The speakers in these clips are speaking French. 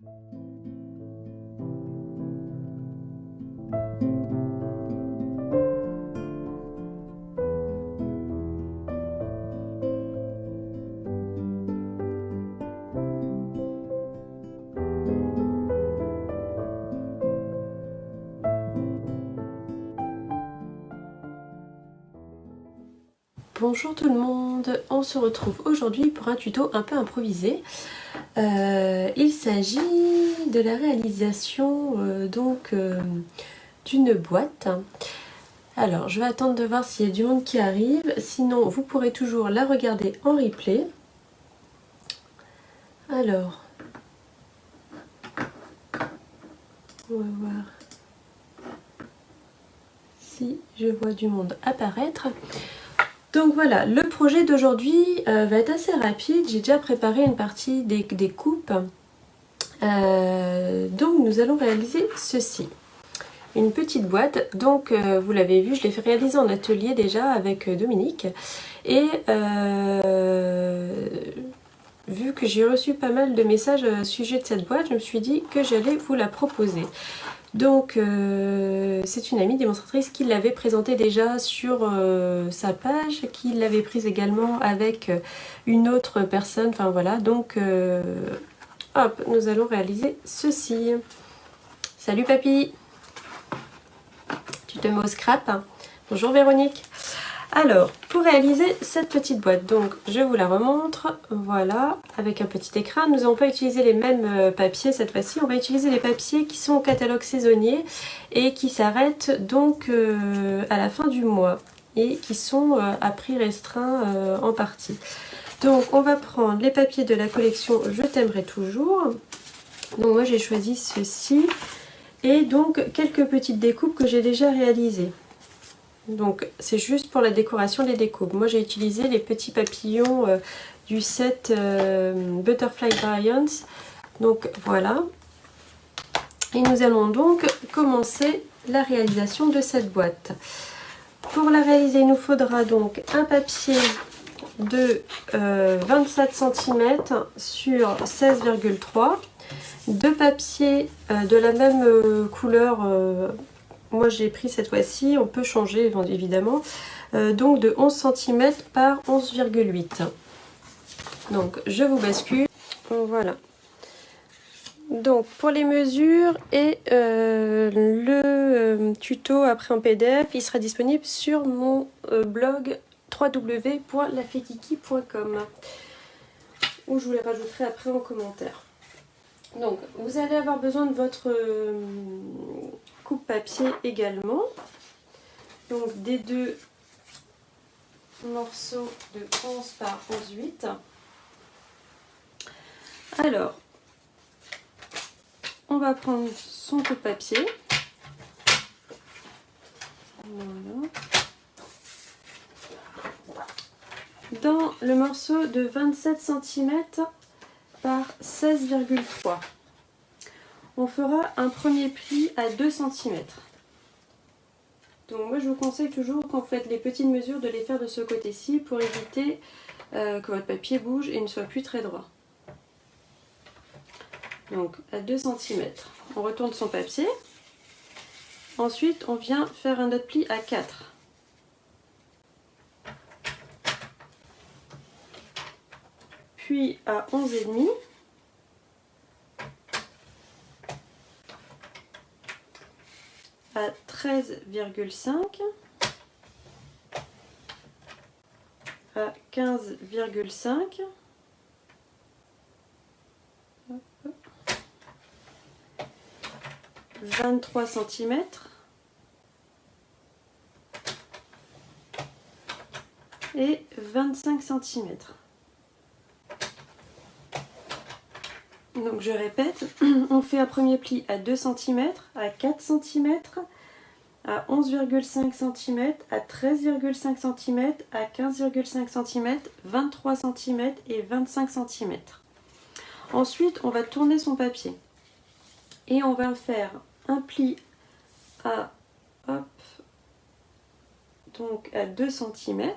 Bonjour tout le monde, on se retrouve aujourd'hui pour un tuto un peu improvisé. Il s'agit de la réalisation d'une boîte. Alors je vais attendre de voir s'il y a du monde qui arrive, sinon vous pourrez toujours la regarder en replay. Alors, on va voir si je vois du monde apparaître. Donc voilà, le projet d'aujourd'hui va être assez rapide. J'ai déjà préparé une partie des coupes. Donc nous allons réaliser ceci. Une petite boîte. Donc vous l'avez vu, je l'ai fait réaliser en atelier déjà avec Dominique. Et vu que j'ai reçu pas mal de messages au sujet de cette boîte, je me suis dit que j'allais vous la proposer. Donc c'est une amie démonstratrice qui l'avait présentée déjà sur sa page, qui l'avait prise également avec une autre personne, enfin voilà, donc hop, nous allons réaliser ceci. Salut papy, tu te mets au scrap. Bonjour Véronique. Alors, pour réaliser cette petite boîte, donc je vous la remontre, voilà, avec un petit écran. Nous n'allons pas utiliser les mêmes papiers cette fois-ci, on va utiliser les papiers qui sont au catalogue saisonnier et qui s'arrêtent donc à la fin du mois et qui sont à prix restreint en partie. Donc on va prendre les papiers de la collection Je t'aimerai toujours. Donc moi j'ai choisi ceci et donc quelques petites découpes que j'ai déjà réalisées. Donc c'est juste pour la décoration des découpes. Moi j'ai utilisé les petits papillons du set Butterfly Variants. Donc voilà. Et nous allons donc commencer la réalisation de cette boîte. Pour la réaliser, il nous faudra donc un papier de 27 cm sur 16,3. Deux papiers de la même couleur. Moi j'ai pris cette fois-ci, on peut changer évidemment, donc de 11 cm par 11,8. Donc je vous bascule, voilà. Donc pour les mesures et le tuto après en PDF, il sera disponible sur mon blog www.lafekiki.com où je vous les rajouterai après en commentaire. Donc vous allez avoir besoin de votre coupe papier également, donc des deux morceaux de 11 par 11,8. Alors on va prendre son coupe papier, voilà, dans le morceau de 27 cm par 16,3. On fera un premier pli à 2 cm. Donc moi je vous conseille toujours quand vous faites les petites mesures de les faire de ce côté-ci pour éviter que votre papier bouge et ne soit plus très droit. Donc à 2 cm. On retourne son papier. Ensuite on vient faire un autre pli à 4. Puis à 11,5. À 13,5, à 15,5, 23 cm et 25 cm. Donc je répète, on fait un premier pli à 2 cm, à 4 cm, à 11,5 cm, à 13,5 cm, à 15,5 cm, 23 cm et 25 cm. Ensuite, on va tourner son papier et on va faire un pli à, hop, donc à 2 cm.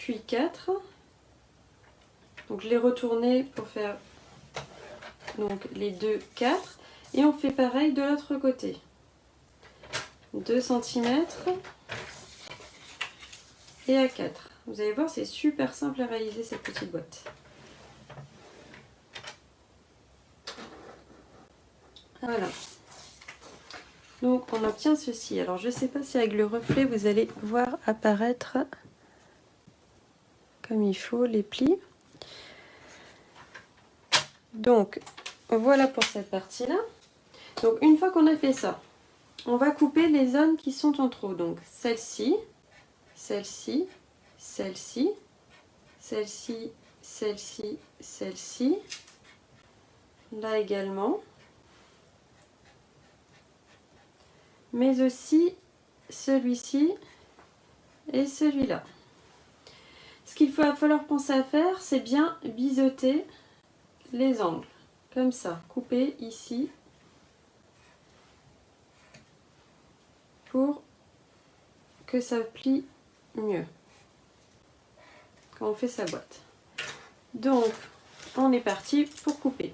puis 4. Donc je l'ai retourné pour faire donc les 2, 4. Et on fait pareil de l'autre côté. 2 cm et à 4. Vous allez voir, c'est super simple à réaliser cette petite boîte. Voilà. Donc on obtient ceci. Alors je ne sais pas si avec le reflet vous allez voir apparaître comme il faut les plis. Donc voilà pour cette partie là. Donc une fois qu'on a fait ça, on va couper les zones qui sont en trop. Donc celle-ci, celle-ci, celle-ci, celle-ci, celle-ci, celle-ci, là également, mais aussi celui-ci et celui-là. Ce qu'il va falloir penser à faire, c'est bien biseauter les angles, comme ça, couper ici, pour que ça plie mieux quand on fait sa boîte. Donc, on est parti pour couper.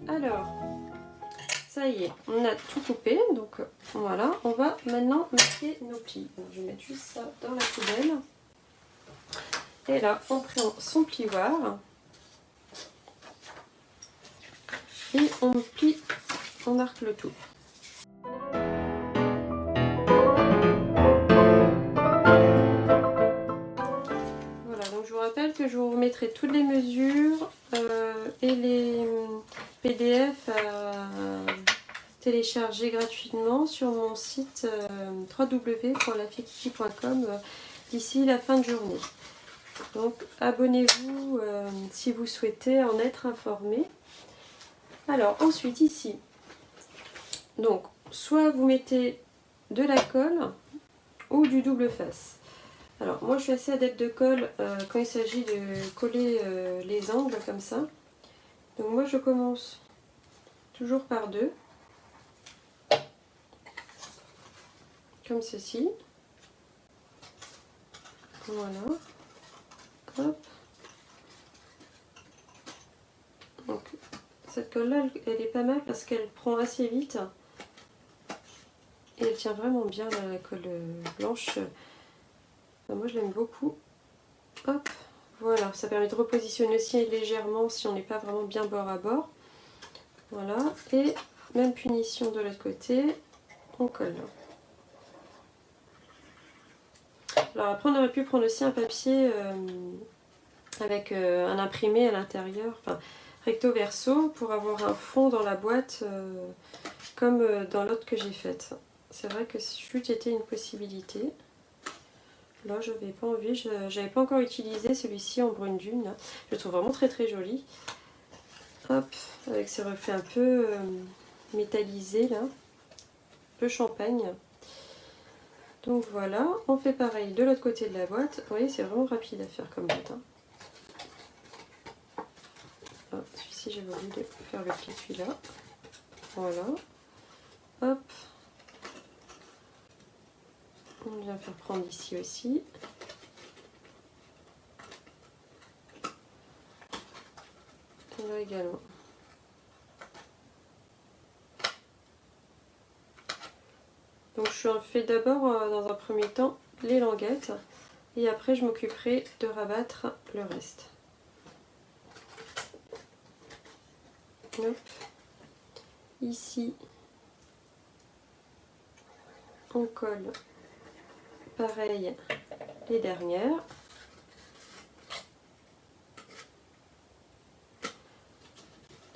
Alors, ça y est, on a tout coupé, donc voilà, on va maintenant marquer nos plis. Donc, je vais mettre juste ça dans la poubelle. Et là, on prend son plioir et on plie, on marque le tout. Voilà, donc je vous rappelle que je vous remettrai toutes les mesures et les PDF à télécharger gratuitement sur mon site www.lafekiki.com d'ici la fin de journée. Donc abonnez-vous si vous souhaitez en être informé. Alors ensuite ici, donc soit vous mettez de la colle ou du double face. Alors moi je suis assez adepte de colle quand il s'agit de coller les angles comme ça. Donc moi je commence toujours par 2, comme ceci. Voilà. Hop. Donc cette colle là elle est pas mal parce qu'elle prend assez vite et elle tient vraiment bien la colle blanche. Enfin, moi je l'aime beaucoup. Hop, voilà, ça permet de repositionner aussi légèrement si on n'est pas vraiment bien bord à bord. Voilà, et même punition de l'autre côté, on colle. Alors après on aurait pu prendre aussi un papier avec un imprimé à l'intérieur, enfin recto verso, pour avoir un fond dans la boîte comme dans l'autre que j'ai faite. C'est vrai que chute était une possibilité. Là je n'avais pas envie, j'avais pas encore utilisé celui-ci en brune dune. Là. Je le trouve vraiment très très joli. Hop, avec ce reflet un peu métallisé là, un peu champagne. Donc voilà, on fait pareil de l'autre côté de la boîte. Vous voyez, c'est vraiment rapide à faire comme boîte. Hein. Ah, celui-ci, j'avais envie de faire le pli celui-là. Voilà. Hop. On vient faire prendre ici aussi. Et là également. Donc je fais d'abord dans un premier temps les languettes et après je m'occuperai de rabattre le reste. Hop. Ici on colle pareil les dernières.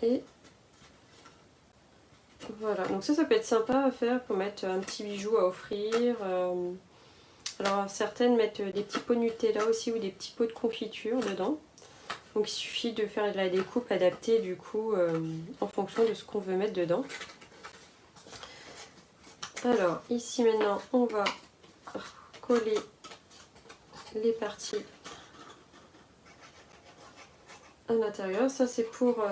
Et voilà, donc ça peut être sympa à faire pour mettre un petit bijou à offrir. Alors certaines mettent des petits pots Nutella aussi ou des petits pots de confiture dedans. Donc il suffit de faire de la découpe adaptée du coup en fonction de ce qu'on veut mettre dedans. Alors ici maintenant on va coller les parties à l'intérieur. Ça c'est pour...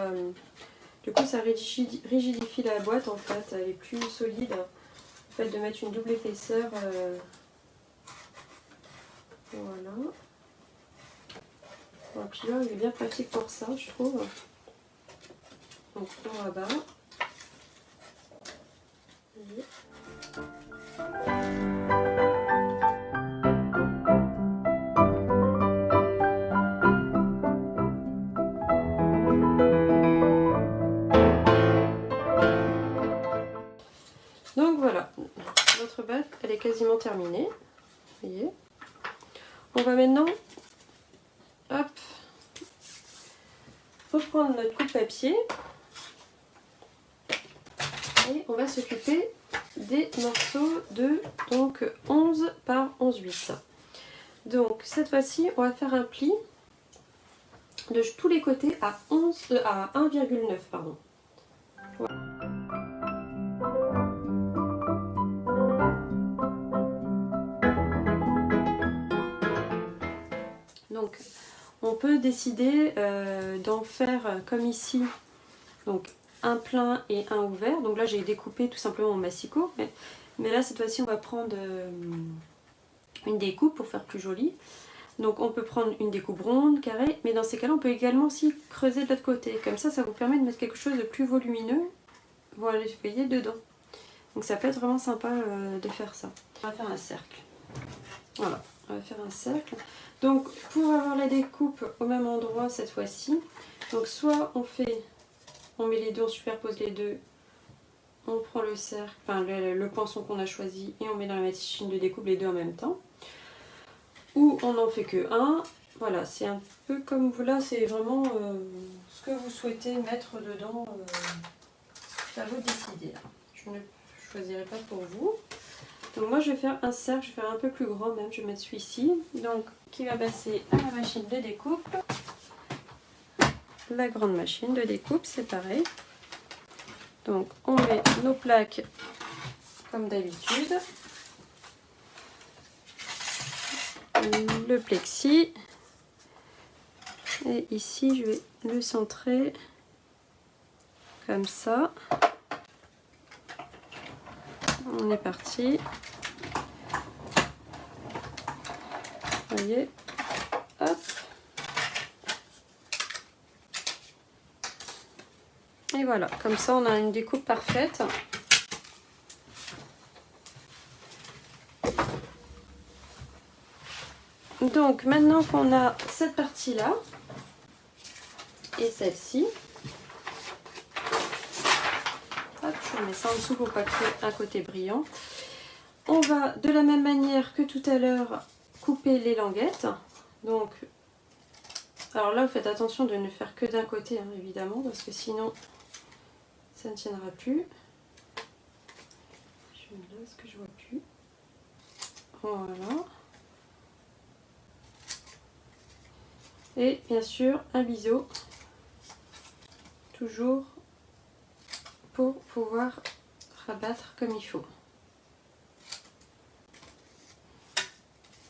du coup ça rigidifie la boîte en fait, elle est plus solide. Le fait de mettre une double épaisseur. Voilà. Un plieur, il est bien pratique pour ça, je trouve. Donc on rabat. Donc voilà, notre boîte, elle est quasiment terminée. Vous voyez. On va maintenant, hop, reprendre notre coupe-papier et on va s'occuper des morceaux de donc 11 par 11,8. Donc cette fois-ci, on va faire un pli de tous les côtés à 1,9 pardon. Voilà. Donc on peut décider d'en faire comme ici, donc un plein et un ouvert. Donc là j'ai découpé tout simplement mon massicot, mais là cette fois-ci on va prendre une découpe pour faire plus joli. Donc on peut prendre une découpe ronde, carrée, mais dans ces cas-là on peut également aussi creuser de l'autre côté. Comme ça vous permet de mettre quelque chose de plus volumineux, voilà, vous voyez, dedans. Donc ça peut être vraiment sympa de faire ça. On va faire un cercle. Voilà, on va faire un cercle. Donc pour avoir la découpe au même endroit cette fois-ci, donc soit on met les deux, on superpose les deux, on prend le cercle, enfin le poinçon qu'on a choisi et on met dans la machine de découpe les deux en même temps. Ou on n'en fait que un. Voilà, c'est un peu comme vous là, c'est vraiment ce que vous souhaitez mettre dedans. À vous de décider. Je ne choisirai pas pour vous. Donc moi je vais faire un cercle, je vais faire un peu plus grand même, je vais mettre celui-ci. Donc qui va passer à la machine de découpe. La grande machine de découpe, c'est pareil. Donc on met nos plaques comme d'habitude. Le plexi. Et ici je vais le centrer comme ça. On est parti. Vous voyez, hop. Et voilà, comme ça on a une découpe parfaite. Donc maintenant qu'on a cette partie là et celle-ci, je mets ça en dessous pour pas créer un côté brillant. On va de la même manière que tout à l'heure couper les languettes. Donc, alors là vous faites attention de ne faire que d'un côté hein, évidemment, parce que sinon ça ne tiendra plus. Je mets là ce que je vois plus. Voilà. Et bien sûr un biseau, toujours pour pouvoir rabattre comme il faut.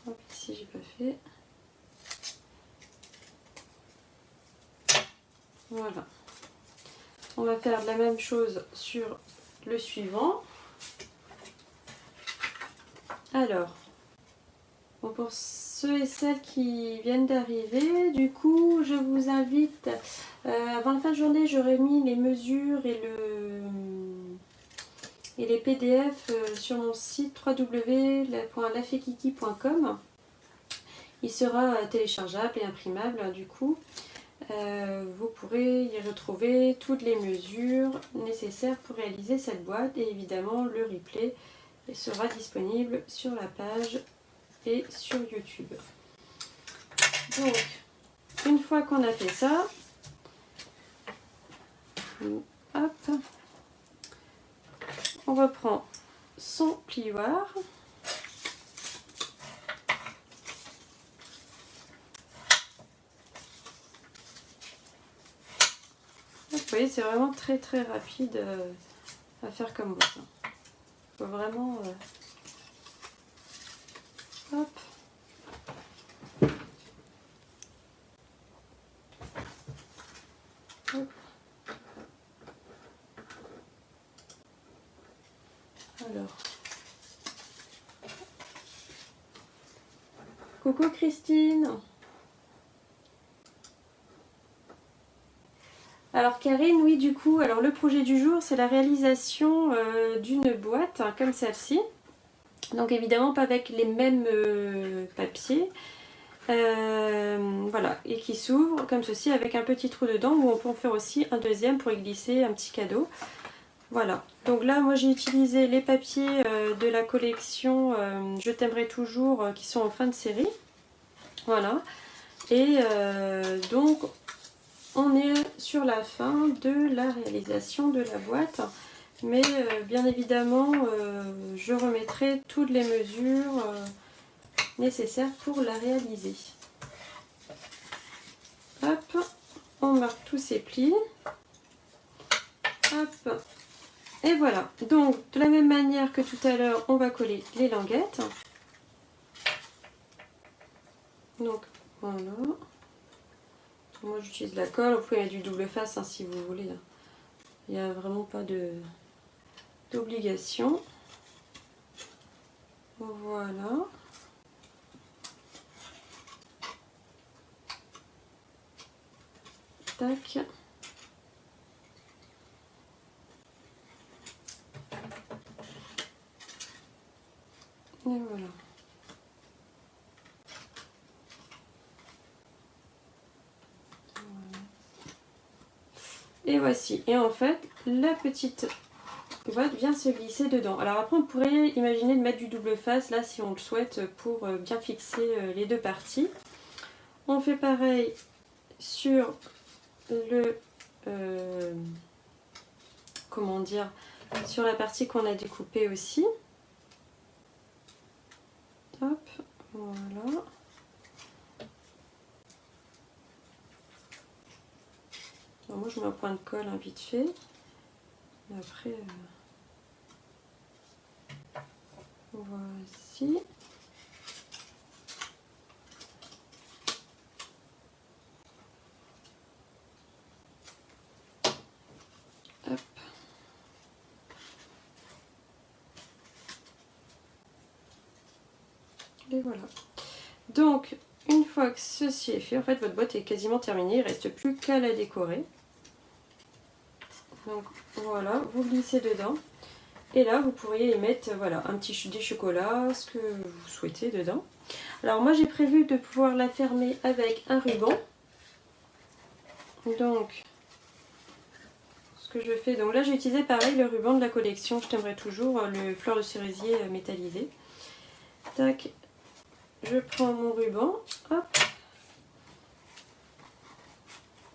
Hop, ici j'ai pas fait. Voilà. On va faire la même chose sur le suivant. Alors, bon, pour ceux et celles qui viennent d'arriver, du coup, je vous invite, avant la fin de journée, j'aurai mis les mesures et les PDF sur mon site www.lafekiki.com. Il sera téléchargeable et imprimable, du coup. Vous pourrez y retrouver toutes les mesures nécessaires pour réaliser cette boîte et évidemment le replay sera disponible sur la page et sur YouTube. Donc, une fois qu'on a fait ça, hop, on reprend son plioir. Vous voyez, c'est vraiment très très rapide à faire comme boîte. Il faut vraiment... hop. Hop. Alors. Coucou Christine. Alors Karine, oui du coup, alors le projet du jour c'est la réalisation d'une boîte hein, comme celle-ci. Donc évidemment pas avec les mêmes papiers. Voilà, et qui s'ouvre comme ceci avec un petit trou dedans où on peut en faire aussi un deuxième pour y glisser un petit cadeau. Voilà, donc là moi j'ai utilisé les papiers de la collection Je t'aimerai toujours qui sont en fin de série. Voilà, et donc on est sur la fin de la réalisation de la boîte. Mais bien évidemment je remettrai toutes les mesures nécessaires pour la réaliser. Hop, on marque tous ces plis. Hop. Et voilà, donc de la même manière que tout à l'heure, on va coller les languettes. Donc voilà. Moi j'utilise la colle, vous pouvez mettre du double face hein, si vous voulez. Il n'y a vraiment pas d'obligation. Voilà. Tac. Et voilà. Et voici. Et en fait, la petite boîte vient se glisser dedans. Alors après, on pourrait imaginer de mettre du double face, là, si on le souhaite, pour bien fixer les deux parties. On fait pareil sur le... comment dire, sur la partie qu'on a découpée aussi. Hop, voilà. Alors moi je mets un point de colle hein, vite fait. Et après, voici. Hop. Et voilà. Donc, une fois que ceci est fait, en fait, votre boîte est quasiment terminée. Il ne reste plus qu'à la décorer. Donc, voilà, vous glissez dedans. Et là, vous pourriez y mettre voilà, des chocolats, ce que vous souhaitez dedans. Alors, moi, j'ai prévu de pouvoir la fermer avec un ruban. Donc, ce que je fais, donc là, j'ai utilisé pareil le ruban de la collection Je t'aimerai toujours, le fleur de cerisier métallisé. Tac. Je prends mon ruban, hop,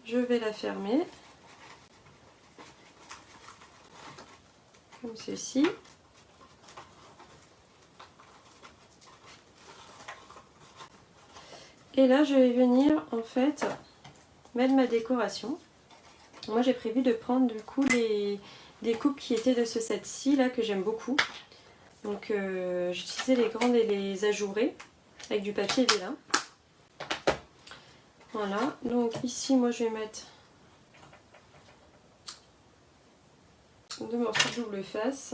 je vais la fermer, comme ceci. Et là, je vais venir en fait mettre ma décoration. Moi, j'ai prévu de prendre du coup des coupes qui étaient de ce set-ci, là, que j'aime beaucoup. Donc, j'ai utilisé les grandes et les ajourées avec du papier vélin. Voilà, donc ici moi je vais mettre 2 morceaux de double face.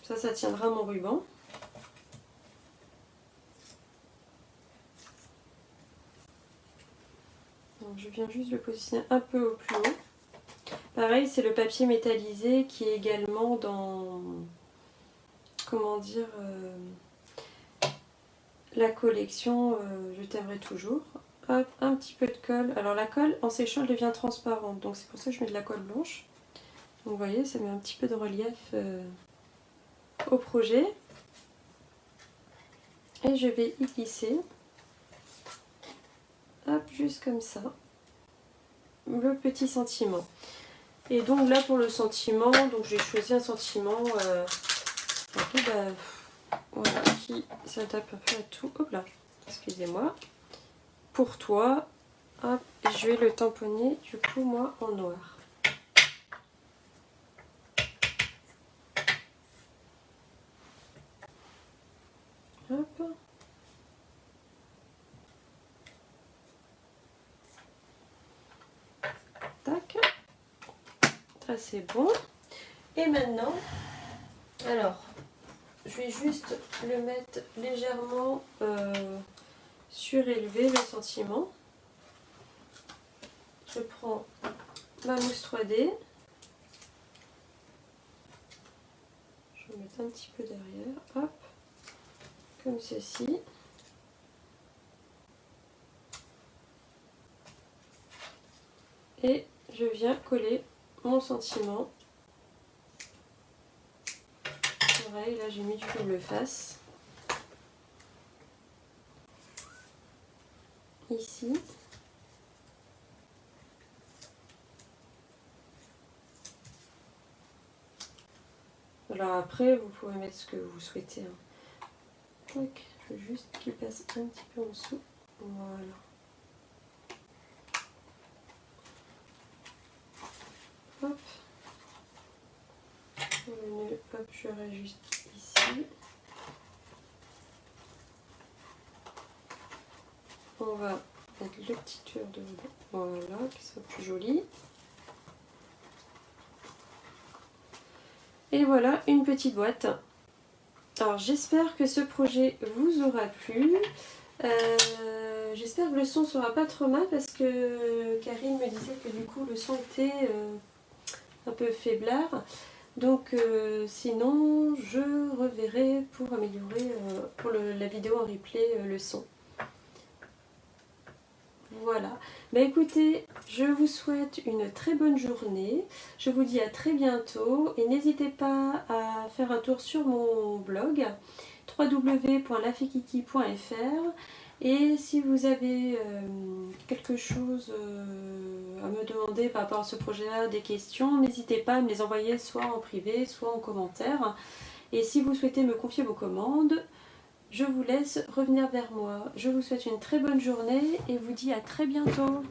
Ça tiendra mon ruban. Donc je viens juste le positionner un peu au plus haut. Pareil, c'est le papier métallisé qui est également dans, comment dire, la collection Je t'aimerai toujours. Hop, un petit peu de colle. Alors la colle en séchant elle devient transparente, donc c'est pour ça que je mets de la colle blanche. Donc vous voyez, ça met un petit peu de relief au projet. Et je vais y glisser, hop, juste comme ça, le petit sentiment. Et donc là pour le sentiment, donc j'ai choisi un sentiment un peu, voilà, qui s'adapte un peu à tout. Hop là, excusez-moi. Pour toi, hop, et je vais le tamponner du coup moi en noir. Hop. Tac. tac. Ça c'est bon. Et maintenant, alors, je vais juste le mettre légèrement surélevé, le sentiment. Je prends ma mousse 3D. Je vais mettre un petit peu derrière, hop, comme ceci. Et je viens coller mon sentiment. Pareil, là j'ai mis du double face. Ici. Alors après, vous pouvez mettre ce que vous souhaitez. Hein. Tac, je veux juste qu'il passe un petit peu en dessous. Voilà. Hop. Pour le nœud, hop, je réajuste ici. On va mettre le petit tour de voilà, qu'il soit plus joli. Et voilà une petite boîte. Alors j'espère que ce projet vous aura plu. J'espère que le son sera pas trop mal parce que Karine me disait que du coup le son était un peu faiblard. Donc sinon je reverrai pour améliorer pour la vidéo en replay le son. Voilà, bah écoutez, je vous souhaite une très bonne journée, je vous dis à très bientôt et n'hésitez pas à faire un tour sur mon blog www.lafekiki.fr et si vous avez quelque chose à me demander par rapport à ce projet-là, des questions, n'hésitez pas à me les envoyer soit en privé, soit en commentaire. Et si vous souhaitez me confier vos commandes, je vous laisse revenir vers moi. Je vous souhaite une très bonne journée et vous dis à très bientôt.